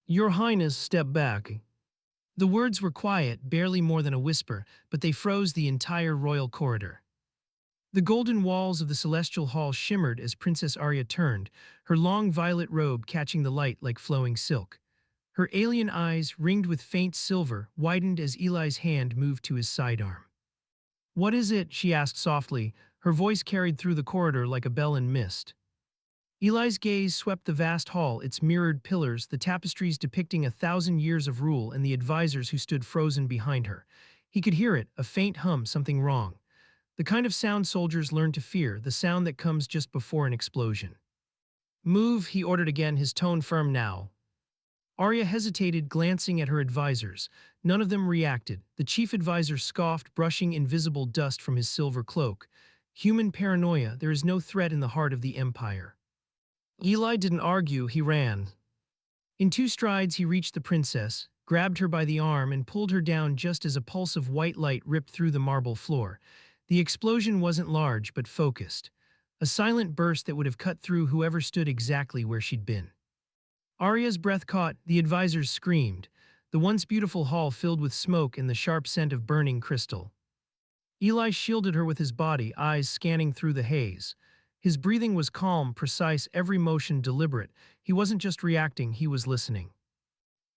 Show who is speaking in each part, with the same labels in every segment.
Speaker 1: Your Highness, step back. The words were quiet, barely more than a whisper, but they froze the entire royal corridor. The golden walls of the celestial hall shimmered as Princess Aria turned, her long violet robe catching the light like flowing silk. Her alien eyes, ringed with faint silver, widened as Eli's hand moved to his sidearm. "What is it?" she asked softly, her voice carried through the corridor like a bell in mist. Eli's gaze swept the vast hall, its mirrored pillars, the tapestries depicting 1,000 years of rule, and the advisors who stood frozen behind her. He could hear it, a faint hum, something wrong. The kind of sound soldiers learn to fear, the sound that comes just before an explosion. "Move," he ordered again, his tone firm now. Arya hesitated, glancing at her advisors. None of them reacted. The chief advisor scoffed, brushing invisible dust from his silver cloak. "Human paranoia, there is no threat in the heart of the Empire." Eli didn't argue, he ran. In two strides he reached the princess, grabbed her by the arm and pulled her down just as a pulse of white light ripped through the marble floor. The explosion wasn't large but focused. A silent burst that would have cut through whoever stood exactly where she'd been. Arya's breath caught, the advisors screamed. The once beautiful hall filled with smoke and the sharp scent of burning crystal. Eli shielded her with his body, eyes scanning through the haze. His breathing was calm, precise, every motion deliberate. He wasn't just reacting, he was listening.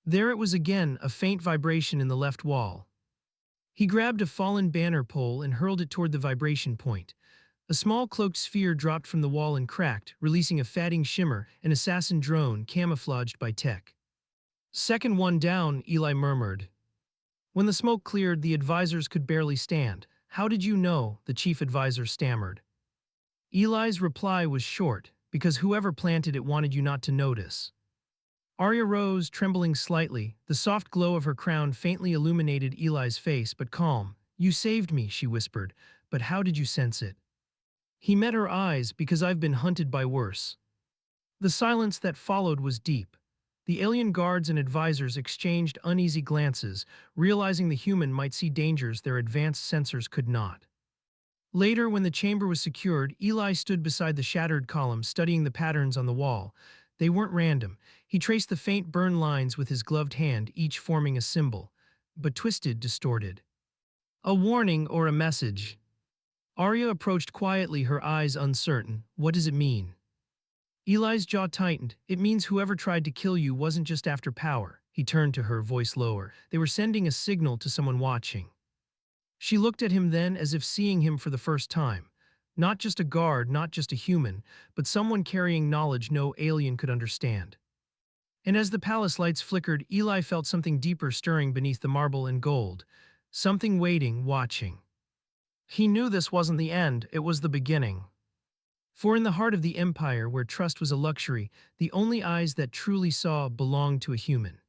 Speaker 1: There it was again, a faint vibration in the left wall. He grabbed a fallen banner pole and hurled it toward the vibration point. A small cloaked sphere dropped from the wall and cracked, releasing a fading shimmer, an assassin drone camouflaged by tech. "Second one down," Eli murmured. When the smoke cleared, the advisors could barely stand. "How did you know?" the chief advisor stammered. Eli's reply was short, "Because whoever planted it wanted you not to notice." Arya rose, trembling slightly. The soft glow of her crown faintly illuminated Eli's face, but calm. "You saved me," she whispered, "but how did you sense it?" He met her eyes. "Because I've been hunted by worse." The silence that followed was deep. The alien guards and advisors exchanged uneasy glances, realizing the human might see dangers their advanced sensors could not. Later, when the chamber was secured, Eli stood beside the shattered column, studying the patterns on the wall. They weren't random. He traced the faint burn lines with his gloved hand, each forming a symbol, but twisted, distorted. A warning or a message? Arya approached quietly, her eyes uncertain. "What does it mean?" Eli's jaw tightened. "It means whoever tried to kill you wasn't just after power." He turned to her, voice lower. "They were sending a signal to someone watching." She looked at him then as if seeing him for the first time. Not just a guard, not just a human, but someone carrying knowledge no alien could understand. And as the palace lights flickered, Eli felt something deeper stirring beneath the marble and gold. Something waiting, watching. He knew this wasn't the end, it was the beginning. For in the heart of the Empire, where trust was a luxury, the only eyes that truly saw belonged to a human.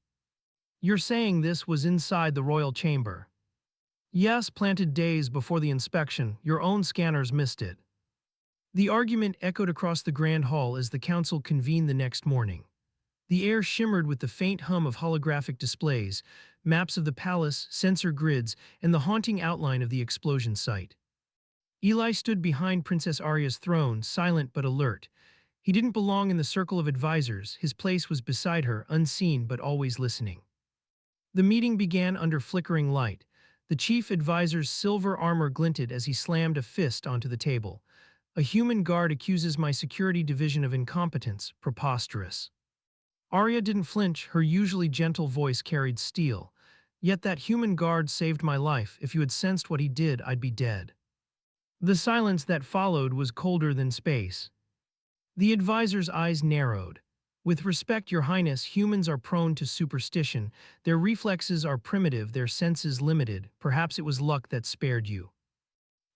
Speaker 1: "You're saying this was inside the royal chamber?" "Yes, planted days before the inspection. Your own scanners missed it." The argument echoed across the grand hall as the council convened the next morning. The air shimmered with the faint hum of holographic displays, maps of the palace, sensor grids, and the haunting outline of the explosion site. Eli stood behind Princess Aria's throne, silent but alert. He didn't belong in the circle of advisors, his place was beside her, unseen but always listening. The meeting began under flickering light. The chief advisor's silver armor glinted as he slammed a fist onto the table. "A human guard accuses my security division of incompetence. Preposterous." Arya didn't flinch, her usually gentle voice carried steel. "Yet that human guard saved my life. If you had sensed what he did, I'd be dead." The silence that followed was colder than space. The advisor's eyes narrowed. "With respect, Your Highness, humans are prone to superstition. Their reflexes are primitive, their senses limited. Perhaps it was luck that spared you."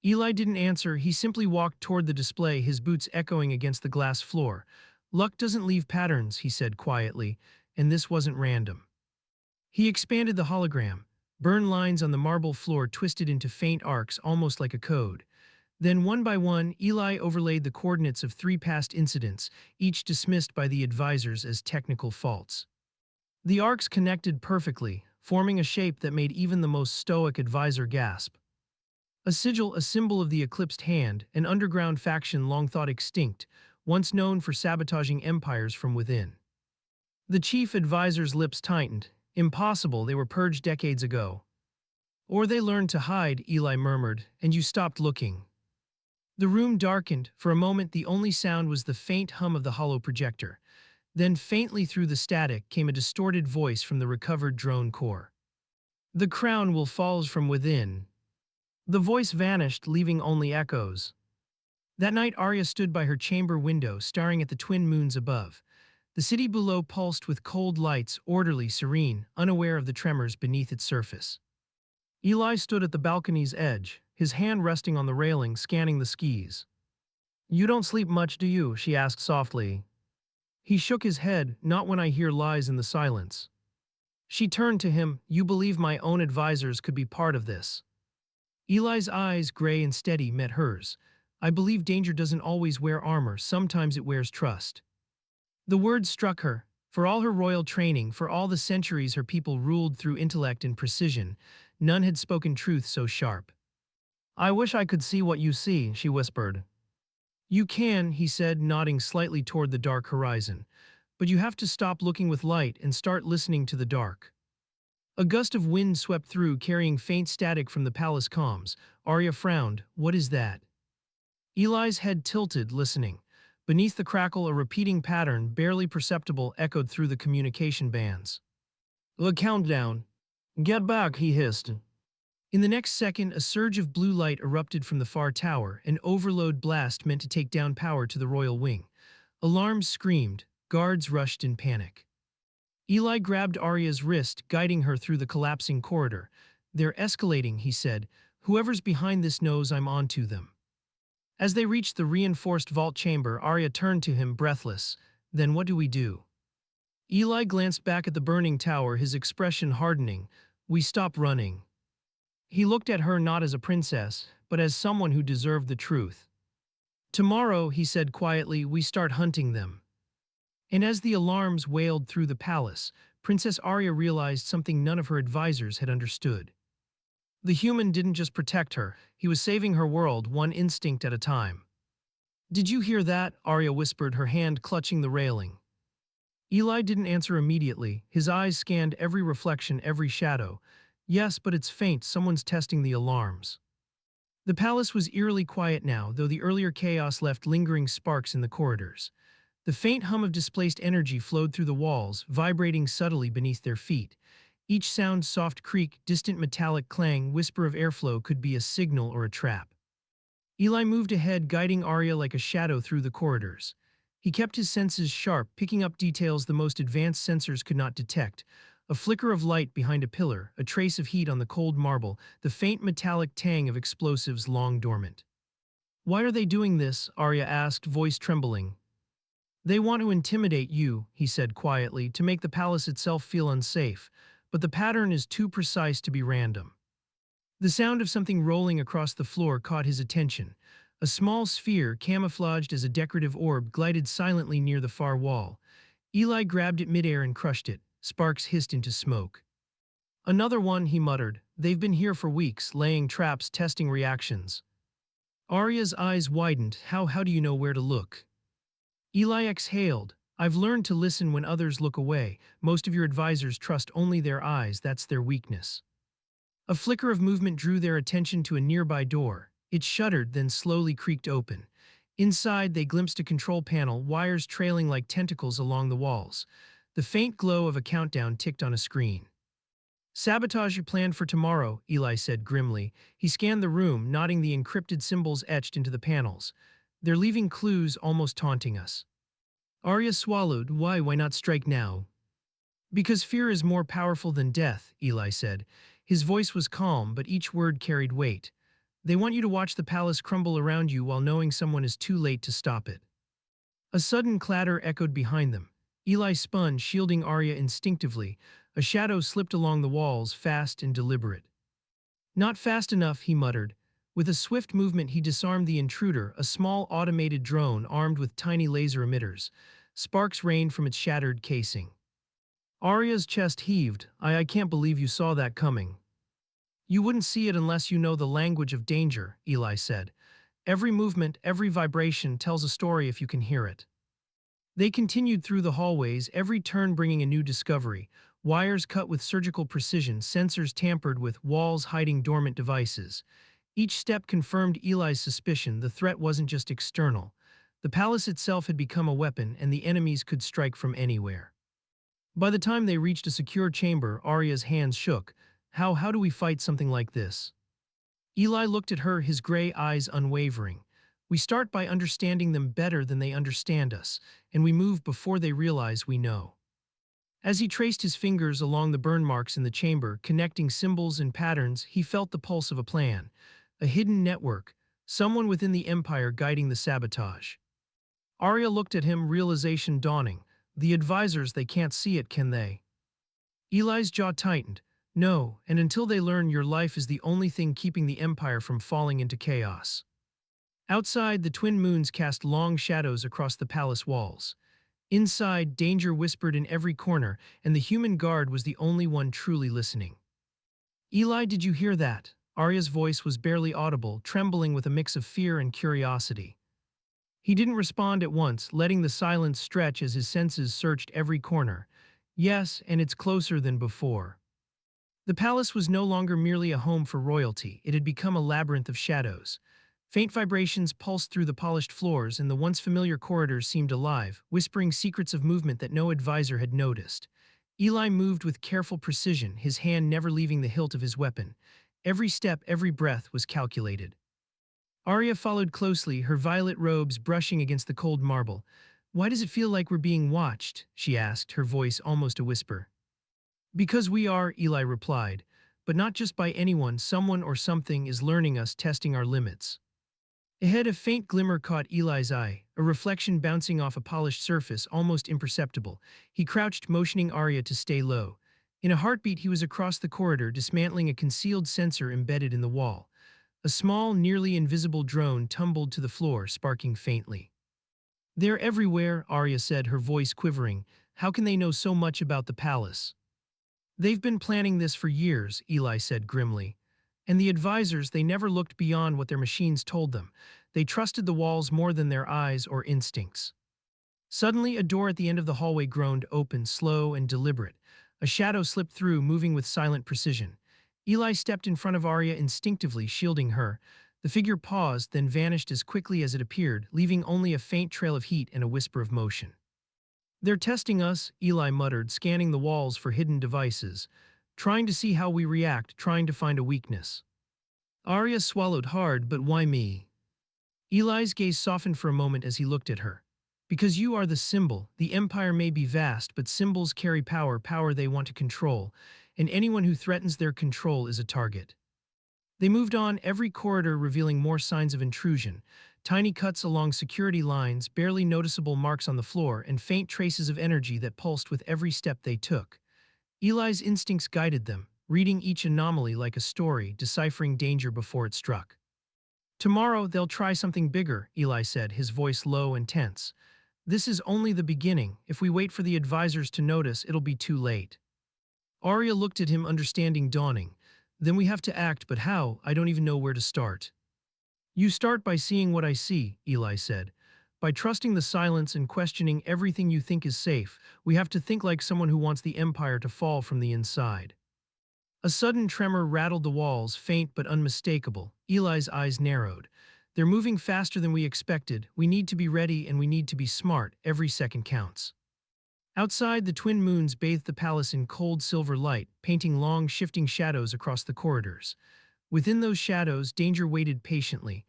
Speaker 1: Eli didn't answer, he simply walked toward the display, his boots echoing against the glass floor. "Luck doesn't leave patterns," he said quietly, "and this wasn't random." He expanded the hologram. Burn lines on the marble floor twisted into faint arcs, almost like a code. Then, one by one, Eli overlaid the coordinates of 3 past incidents, each dismissed by the advisors as technical faults. The arcs connected perfectly, forming a shape that made even the most stoic advisor gasp. A sigil, a symbol of the eclipsed hand, an underground faction long thought extinct, once known for sabotaging empires from within. The chief advisor's lips tightened. Impossible, they were purged decades ago. Or they learned to hide, Eli murmured, and you stopped looking. The room darkened. For a moment the only sound was the faint hum of the hollow projector. Then faintly through the static came a distorted voice from the recovered drone core. The crown will fall from within. The voice vanished, leaving only echoes. That night Aria stood by her chamber window, staring at the twin moons above. The city below pulsed with cold lights, orderly, serene, unaware of the tremors beneath its surface. Eli stood at the balcony's edge, his hand resting on the railing, scanning the skies. "You don't sleep much, do you?" she asked softly. He shook his head. "Not when I hear lies in the silence." She turned to him. "You believe my own advisors could be part of this?" Eli's eyes, gray and steady, met hers. "I believe danger doesn't always wear armor, sometimes it wears trust." The words struck her. For all her royal training, for all the centuries her people ruled through intellect and precision, none had spoken truth so sharp. "I wish I could see what you see," she whispered. "You can," he said, nodding slightly toward the dark horizon. "But you have to stop looking with light and start listening to the dark." A gust of wind swept through, carrying faint static from the palace comms. Aria frowned. "What is that?" Eli's head tilted, listening. Beneath the crackle, a repeating pattern, barely perceptible, echoed through the communication bands. "The countdown. Get back," he hissed. In the next second, a surge of blue light erupted from the far tower, an overload blast meant to take down power to the royal wing. Alarms screamed, guards rushed in panic. Eli grabbed Aria's wrist, guiding her through the collapsing corridor. "They're escalating," he said. "Whoever's behind this knows I'm onto them." As they reached the reinforced vault chamber, Aria turned to him, breathless. "Then what do we do?" Eli glanced back at the burning tower, his expression hardening. "We stop running." He looked at her not as a princess, but as someone who deserved the truth. "Tomorrow," he said quietly, "we start hunting them." And as the alarms wailed through the palace, Princess Aria realized something none of her advisors had understood. The human didn't just protect her, he was saving her world, one instinct at a time. "Did you hear that?" Aria whispered, her hand clutching the railing. Eli didn't answer immediately. His eyes scanned every reflection, every shadow. "Yes, but it's faint. Someone's testing the alarms." The palace was eerily quiet now, though the earlier chaos left lingering sparks in the corridors. The faint hum of displaced energy flowed through the walls, vibrating subtly beneath their feet. Each sound, soft creak, distant metallic clang, whisper of airflow, could be a signal or a trap. Eli moved ahead, guiding Aria like a shadow through the corridors. He kept his senses sharp, picking up details the most advanced sensors could not detect. A flicker of light behind a pillar, a trace of heat on the cold marble, the faint metallic tang of explosives long dormant. "Why are they doing this?" Aria asked, voice trembling. "They want to intimidate you," he said quietly, "to make the palace itself feel unsafe. But the pattern is too precise to be random." The sound of something rolling across the floor caught his attention. A small sphere, camouflaged as a decorative orb, glided silently near the far wall. Eli grabbed it midair and crushed it. Sparks hissed into smoke. "Another one," he muttered. "They've been here for weeks, laying traps, testing reactions." Aria's eyes widened. How do you know where to look?" Eli exhaled. "I've learned to listen when others look away. Most of your advisors trust only their eyes, that's their weakness." A flicker of movement drew their attention to a nearby door. It shuddered, then slowly creaked open. Inside, they glimpsed a control panel, wires trailing like tentacles along the walls. The faint glow of a countdown ticked on a screen. "Sabotage you planned for tomorrow," Eli said grimly. He scanned the room, nodding the encrypted symbols etched into the panels. "They're leaving clues, almost taunting us." Arya swallowed. Why not strike now?" "Because fear is more powerful than death," Eli said. His voice was calm, but each word carried weight. "They want you to watch the palace crumble around you while knowing someone is too late to stop it." A sudden clatter echoed behind them. Eli spun, shielding Arya instinctively. A shadow slipped along the walls, fast and deliberate. "Not fast enough," he muttered. With a swift movement he disarmed the intruder, a small automated drone armed with tiny laser emitters. Sparks rained from its shattered casing. Arya's chest heaved. I can't believe you saw that coming." "You wouldn't see it unless you know the language of danger," Eli said. "Every movement, every vibration tells a story if you can hear it." They continued through the hallways, every turn bringing a new discovery. Wires cut with surgical precision, sensors tampered with, walls hiding dormant devices. Each step confirmed Eli's suspicion the threat wasn't just external. The palace itself had become a weapon, and the enemies could strike from anywhere. By the time they reached a secure chamber, Aria's hands shook. How do we fight something like this? Eli looked at her, his gray eyes unwavering. We start by understanding them better than they understand us, and we move before they realize we know. As he traced his fingers along the burn marks in the chamber, connecting symbols and patterns, he felt the pulse of a plan, a hidden network, someone within the Empire guiding the sabotage. Aria looked at him, realization dawning. The advisors, they can't see it, can they? Eli's jaw tightened. No, and until they learn your life is the only thing keeping the Empire from falling into chaos. Outside, the twin moons cast long shadows across the palace walls. Inside, danger whispered in every corner, and the human guard was the only one truly listening. Eli, did you hear that? Arya's voice was barely audible, trembling with a mix of fear and curiosity. He didn't respond at once, letting the silence stretch as his senses searched every corner. Yes, and it's closer than before. The palace was no longer merely a home for royalty, it had become a labyrinth of shadows. Faint vibrations pulsed through the polished floors, and the once familiar corridors seemed alive, whispering secrets of movement that no advisor had noticed. Eli moved with careful precision, his hand never leaving the hilt of his weapon. Every step, every breath was calculated. Aria followed closely, her violet robes brushing against the cold marble. Why does it feel like we're being watched? She asked, her voice almost a whisper. Because we are, Eli replied, but not just by anyone, someone or something is learning us, testing our limits. Ahead, a faint glimmer caught Eli's eye, a reflection bouncing off a polished surface, almost imperceptible. He crouched, motioning Aria to stay low. In a heartbeat, he was across the corridor, dismantling a concealed sensor embedded in the wall. A small, nearly invisible drone tumbled to the floor, sparking faintly. They're everywhere, Aria said, her voice quivering. How can they know so much about the palace? They've been planning this for years, Eli said grimly. And the advisors, they never looked beyond what their machines told them. They trusted the walls more than their eyes or instincts. Suddenly, a door at the end of the hallway groaned open, slow and deliberate. A shadow slipped through, moving with silent precision. Eli stepped in front of Aria instinctively, shielding her. The figure paused, then vanished as quickly as it appeared, leaving only a faint trail of heat and a whisper of motion. They're testing us, Eli muttered, scanning the walls for hidden devices. Trying to see how we react, trying to find a weakness. Aria swallowed hard, but why me? Eli's gaze softened for a moment as he looked at her. Because you are the symbol. The Empire may be vast, but symbols carry power, power they want to control, and anyone who threatens their control is a target. They moved on, every corridor revealing more signs of intrusion. Tiny cuts along security lines, barely noticeable marks on the floor, and faint traces of energy that pulsed with every step they took. Eli's instincts guided them, reading each anomaly like a story, deciphering danger before it struck. Tomorrow, they'll try something bigger, Eli said, his voice low and tense. This is only the beginning. If we wait for the advisors to notice, it'll be too late. Aria looked at him, understanding dawning. Then we have to act, but how? I don't even know where to start. You start by seeing what I see, Eli said. By trusting the silence and questioning everything you think is safe, we have to think like someone who wants the Empire to fall from the inside. A sudden tremor rattled the walls, faint but unmistakable. Eli's eyes narrowed. They're moving faster than we expected. We need to be ready and we need to be smart. Every second counts. Outside, the twin moons bathed the palace in cold silver light, painting long, shifting shadows across the corridors. Within those shadows, danger waited patiently.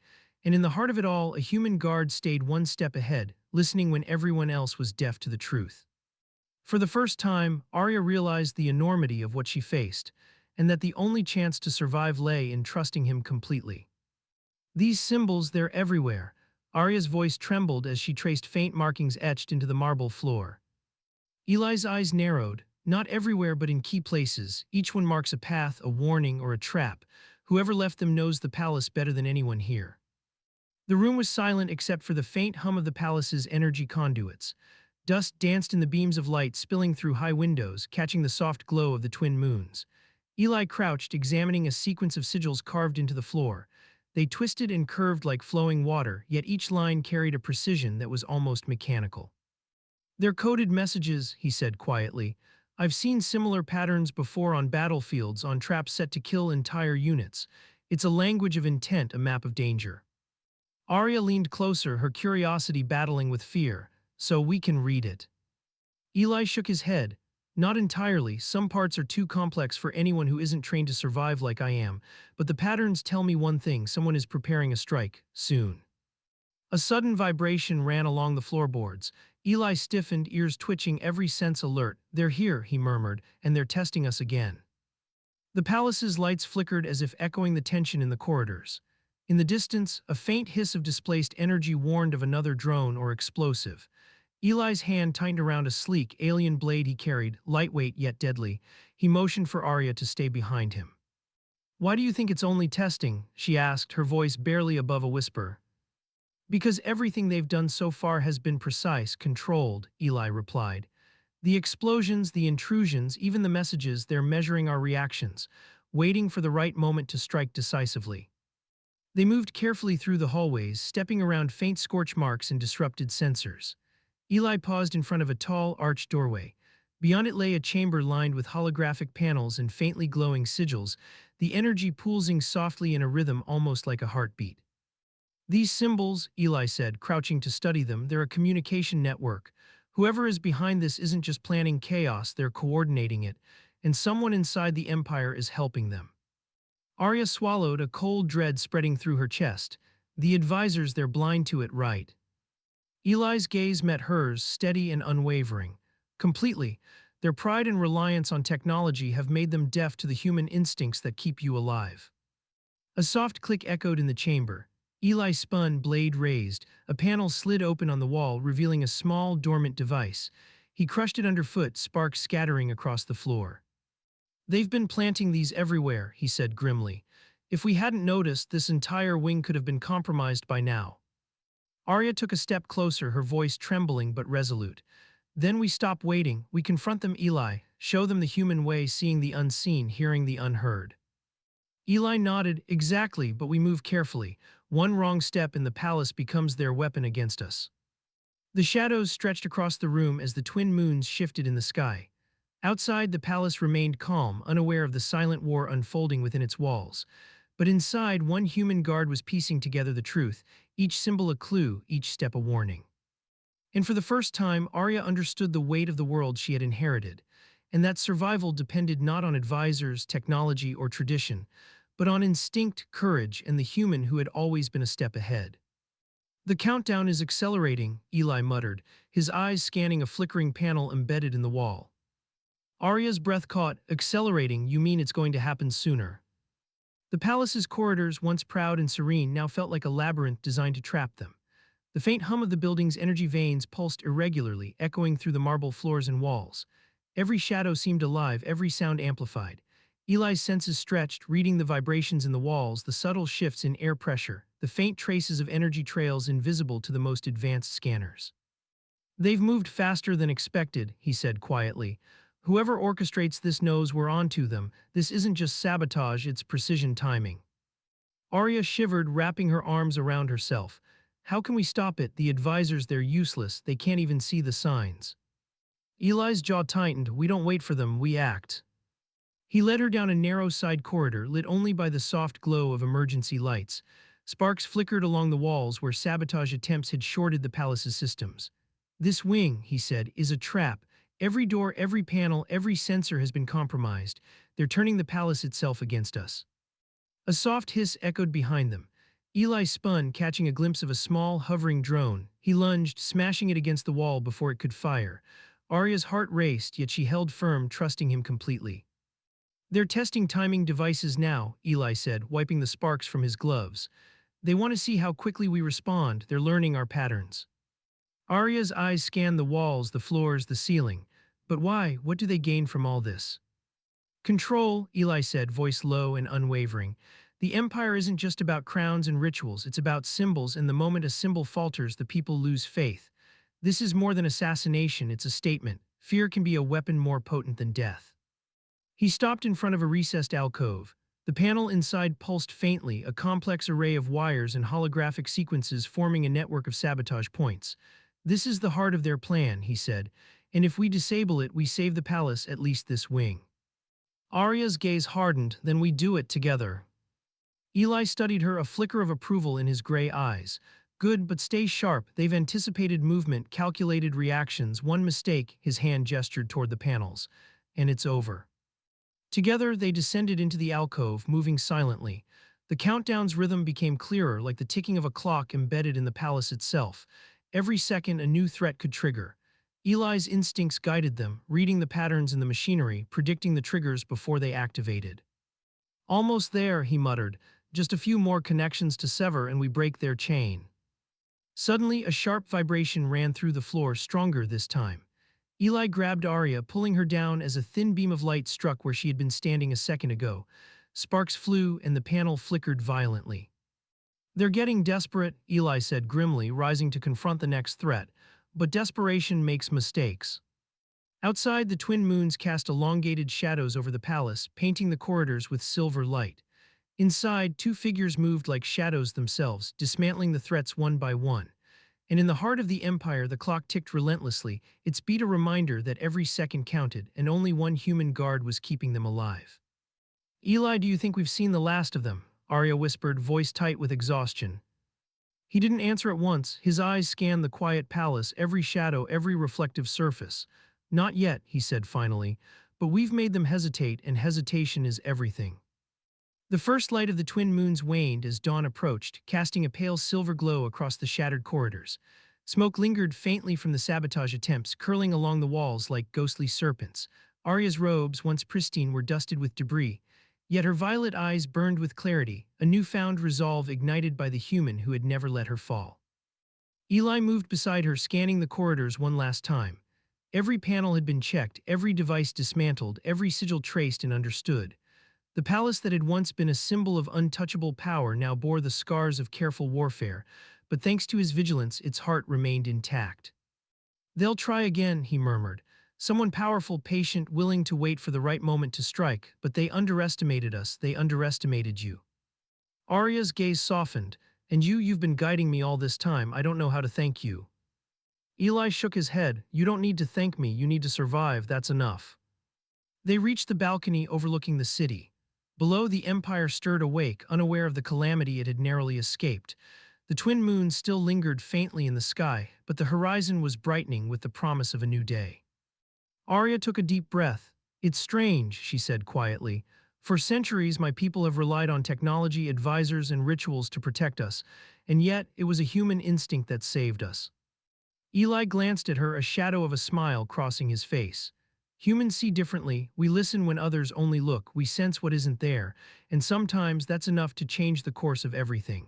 Speaker 1: And in the heart of it all, a human guard stayed one step ahead, listening when everyone else was deaf to the truth. For the first time, Aria realized the enormity of what she faced, and that the only chance to survive lay in trusting him completely. These symbols, they're everywhere. Aria's voice trembled as she traced faint markings etched into the marble floor. Eli's eyes narrowed, not everywhere but in key places. Each one marks a path, a warning, or a trap. Whoever left them knows the palace better than anyone here. The room was silent except for the faint hum of the palace's energy conduits. Dust danced in the beams of light spilling through high windows, catching the soft glow of the twin moons. Eli crouched, examining a sequence of sigils carved into the floor. They twisted and curved like flowing water, yet each line carried a precision that was almost mechanical. They're coded messages, he said quietly. I've seen similar patterns before on battlefields, on traps set to kill entire units. It's a language of intent, a map of danger. Aria leaned closer, her curiosity battling with fear. So we can read it. Eli shook his head. Not entirely, some parts are too complex for anyone who isn't trained to survive like I am, but the patterns tell me one thing: someone is preparing a strike, soon. A sudden vibration ran along the floorboards. Eli stiffened, ears twitching, every sense alert. They're here, he murmured, and they're testing us again. The palace's lights flickered as if echoing the tension in the corridors. In the distance, a faint hiss of displaced energy warned of another drone or explosive. Eli's hand tightened around a sleek, alien blade he carried, lightweight yet deadly. He motioned for Aria to stay behind him. Why do you think it's only testing? She asked, her voice barely above a whisper. Because everything they've done so far has been precise, controlled, Eli replied. The explosions, the intrusions, even the messages, they're measuring our reactions, waiting for the right moment to strike decisively. They moved carefully through the hallways, stepping around faint scorch marks and disrupted sensors. Eli paused in front of a tall, arched doorway. Beyond it lay a chamber lined with holographic panels and faintly glowing sigils, the energy pulsing softly in a rhythm almost like a heartbeat. These symbols, Eli said, crouching to study them, they're a communication network. Whoever is behind this isn't just planning chaos, they're coordinating it, and someone inside the Empire is helping them. Aria swallowed, a cold dread spreading through her chest. The advisors, they're blind to it, right? Eli's gaze met hers, steady and unwavering. Completely. Their pride and reliance on technology have made them deaf to the human instincts that keep you alive. A soft click echoed in the chamber. Eli spun, blade raised. A panel slid open on the wall, revealing a small, dormant device. He crushed it underfoot, sparks scattering across the floor. They've been planting these everywhere, he said grimly. If we hadn't noticed, this entire wing could have been compromised by now. Aria took a step closer, her voice trembling but resolute. Then we stop waiting, we confront them, Eli, show them the human way, seeing the unseen, hearing the unheard. Eli nodded. Exactly, but we move carefully. One wrong step and the palace becomes their weapon against us. The shadows stretched across the room as the twin moons shifted in the sky. Outside, the palace remained calm, unaware of the silent war unfolding within its walls. But inside, one human guard was piecing together the truth, each symbol a clue, each step a warning. And for the first time, Aria understood the weight of the world she had inherited, and that survival depended not on advisors, technology, or tradition, but on instinct, courage, and the human who had always been a step ahead. The countdown is accelerating, Eli muttered, his eyes scanning a flickering panel embedded in the wall. Aria's breath caught. Accelerating, you mean it's going to happen sooner? The palace's corridors, once proud and serene, now felt like a labyrinth designed to trap them. The faint hum of the building's energy veins pulsed irregularly, echoing through the marble floors and walls. Every shadow seemed alive, every sound amplified. Eli's senses stretched, reading the vibrations in the walls, the subtle shifts in air pressure, the faint traces of energy trails invisible to the most advanced scanners. They've moved faster than expected, he said quietly. Whoever orchestrates this knows we're onto them. This isn't just sabotage, it's precision timing. Aria shivered, wrapping her arms around herself. How can we stop it? The advisors, they're useless. They can't even see the signs. Eli's jaw tightened. We don't wait for them, we act. He led her down a narrow side corridor, lit only by the soft glow of emergency lights. Sparks flickered along the walls where sabotage attempts had shorted the palace's systems. This wing, he said, is a trap. Every door, every panel, every sensor has been compromised. They're turning the palace itself against us. A soft hiss echoed behind them. Eli spun, catching a glimpse of a small, hovering drone. He lunged, smashing it against the wall before it could fire. Aria's heart raced, yet she held firm, trusting him completely. They're testing timing devices now, Eli said, wiping the sparks from his gloves. They want to see how quickly we respond. They're learning our patterns. Aria's eyes scanned the walls, the floors, the ceiling. But why? What do they gain from all this? Control, Eli said, voice low and unwavering. The Empire isn't just about crowns and rituals, it's about symbols, and the moment a symbol falters, the people lose faith. This is more than assassination, it's a statement. Fear can be a weapon more potent than death. He stopped in front of a recessed alcove. The panel inside pulsed faintly, a complex array of wires and holographic sequences forming a network of sabotage points. This is the heart of their plan, he said, and if we disable it, we save the palace, at least this wing. Aria's gaze hardened, then we do it together. Eli studied her, a flicker of approval in his gray eyes. Good, but stay sharp. They've anticipated movement, calculated reactions. One mistake, his hand gestured toward the panels, and it's over. Together, they descended into the alcove, moving silently. The countdown's rhythm became clearer, like the ticking of a clock embedded in the palace itself. Every second, a new threat could trigger. Eli's instincts guided them, reading the patterns in the machinery, predicting the triggers before they activated. Almost there, he muttered. Just a few more connections to sever and we break their chain. Suddenly, a sharp vibration ran through the floor, stronger this time. Eli grabbed Aria, pulling her down as a thin beam of light struck where she had been standing a second ago. Sparks flew and the panel flickered violently. They're getting desperate, Eli said grimly, rising to confront the next threat. But desperation makes mistakes. Outside, the twin moons cast elongated shadows over the palace, painting the corridors with silver light. Inside, two figures moved like shadows themselves, dismantling the threats one by one. And in the heart of the Empire, the clock ticked relentlessly, its beat a reminder that every second counted, and only one human guard was keeping them alive. Eli, do you think we've seen the last of them? Aria whispered, voice tight with exhaustion. He didn't answer at once. His eyes scanned the quiet palace, every shadow, every reflective surface. Not yet, he said finally, but we've made them hesitate, and hesitation is everything. The first light of the twin moons waned as dawn approached, casting a pale silver glow across the shattered corridors. Smoke lingered faintly from the sabotage attempts, curling along the walls like ghostly serpents. Aria's robes, once pristine, were dusted with debris, yet her violet eyes burned with clarity, a newfound resolve ignited by the human who had never let her fall. Eli moved beside her, scanning the corridors one last time. Every panel had been checked, every device dismantled, every sigil traced and understood. The palace that had once been a symbol of untouchable power now bore the scars of careful warfare, but thanks to his vigilance, its heart remained intact. They'll try again, he murmured. Someone powerful, patient, willing to wait for the right moment to strike, but they underestimated us, they underestimated you. Aria's gaze softened. And you've been guiding me all this time, I don't know how to thank you. Eli shook his head. You don't need to thank me, you need to survive, that's enough. They reached the balcony overlooking the city. Below, the Empire stirred awake, unaware of the calamity it had narrowly escaped. The twin moons still lingered faintly in the sky, but the horizon was brightening with the promise of a new day. Aria took a deep breath. It's strange, she said quietly. For centuries, my people have relied on technology, advisors, and rituals to protect us, and yet it was a human instinct that saved us. Eli glanced at her, a shadow of a smile crossing his face. Humans see differently, we listen when others only look, we sense what isn't there, and sometimes that's enough to change the course of everything.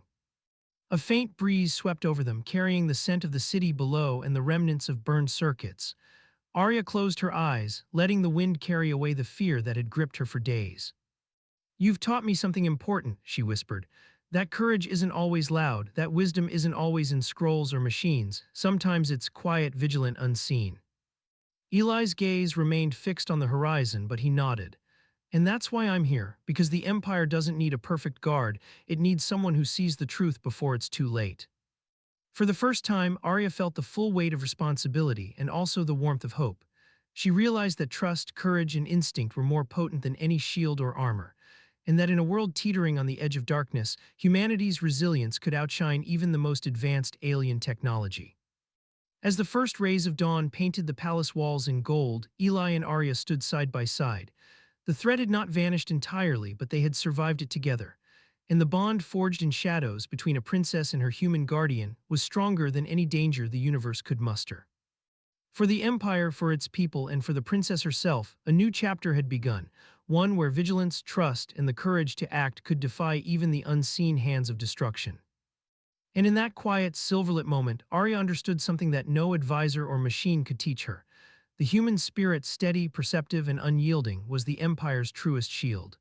Speaker 1: A faint breeze swept over them, carrying the scent of the city below and the remnants of burned circuits. Aria closed her eyes, letting the wind carry away the fear that had gripped her for days. You've taught me something important, she whispered. That courage isn't always loud, that wisdom isn't always in scrolls or machines, sometimes it's quiet, vigilant, unseen. Eli's gaze remained fixed on the horizon, but he nodded. And that's why I'm here, because the Empire doesn't need a perfect guard, it needs someone who sees the truth before it's too late. For the first time, Aria felt the full weight of responsibility and also the warmth of hope. She realized that trust, courage, and instinct were more potent than any shield or armor, and that in a world teetering on the edge of darkness, humanity's resilience could outshine even the most advanced alien technology. As the first rays of dawn painted the palace walls in gold, Eli and Aria stood side by side. The threat had not vanished entirely, but they had survived it together. And the bond forged in shadows between a princess and her human guardian was stronger than any danger the universe could muster. For the Empire, for its people, and for the princess herself, a new chapter had begun, one where vigilance, trust, and the courage to act could defy even the unseen hands of destruction. And in that quiet, silverlit moment, Aria understood something that no advisor or machine could teach her. The human spirit, steady, perceptive, and unyielding, was the Empire's truest shield.